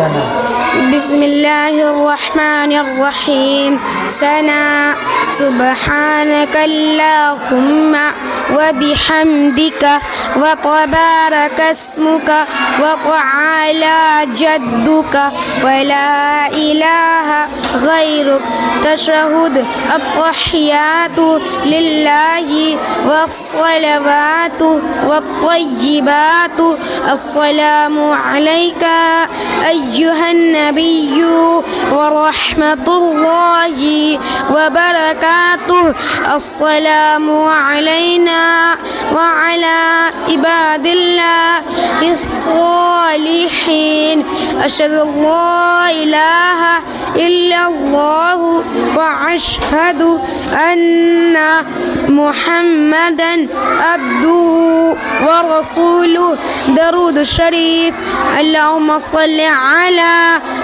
سنة. بسم الله الرحمن الرحيم. سنة. سبحانك اللهم وبحمدك وتبارك اسمك وتعالى جدك ولا إله غيرك. تشهد التحيات لله والصلوات والطيبات. السلام عليك أيها النبي ورحمة الله وبركاته. السلام علينا وعلى عباد الله الصالحين. أشهد أن لا إله إلا الله وأشهد أن محمدا عبده ورسوله. درود الشريف. اللهم صل على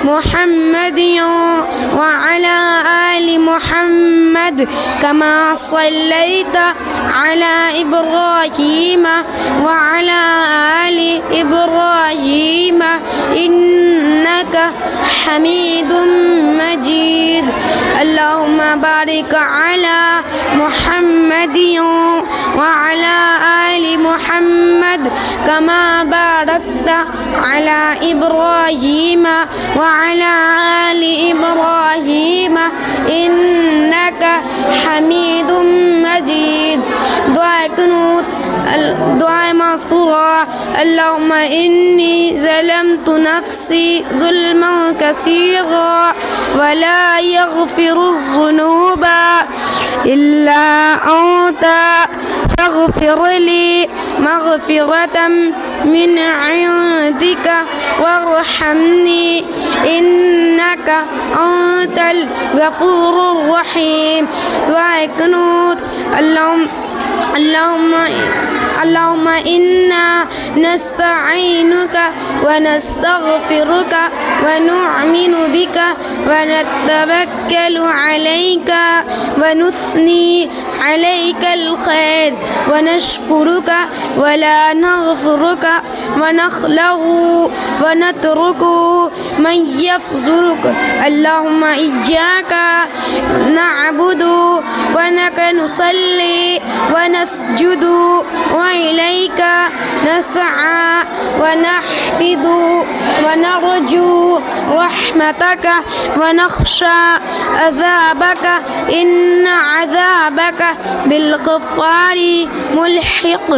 محمد وعلى آل محمد كما صليت على إبراهيم وعلى آل إبراهيم إنك حميد مجيد. اللهم بارك على محمد وعلى آل محمد كما باركت على إبراهيم وعلى آل إبراهيم إنك حميد مجيد. دعاء قنوت. دعاء مغفورة. اللهم إني ظلمت نفسي ظلما كثيرا ولا يغفر الذنوب إلا أنت فاغفر لي مغفرة من عندك وارحمني إنك أنت الغفور الرحيم. دعاء قنوت. اللهم إنا نستعينك ونستغفرك ونؤمن بك ونتوكل عليك ونثني عليك الخير ونشكرك ولا نغفرك ونخلع ونترك من يفزرك. اللهم إياك نعبد ولك نصلي ونسجد وإليك نسعى ونحفظ ونرجو رحمتك ونخشى عذابك إن عذابك بالغفار ملحق.